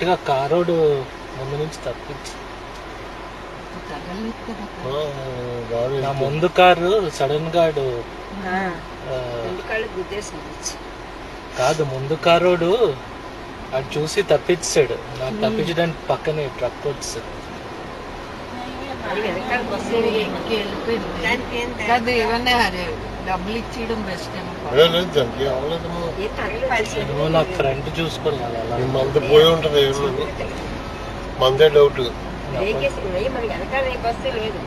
Correct గా కారోడు ముందు నుంచి తప్పించి నా ముందు కారు సడన్ గా కాదు, ముందు కారోడు అటు చూసి తప్పించాడు. నాకు తప్పించడానికి పక్కనే ట్రక్ వచ్చాడు. డబ్బులు ఇచ్చేయడం బెస్ట్ నాకు ఫ్రంట్ చూసుకోవాలి. మంది పోయి ఉంటది, మందే డౌట్. మనకి వెనకాల బస్సు లేదు.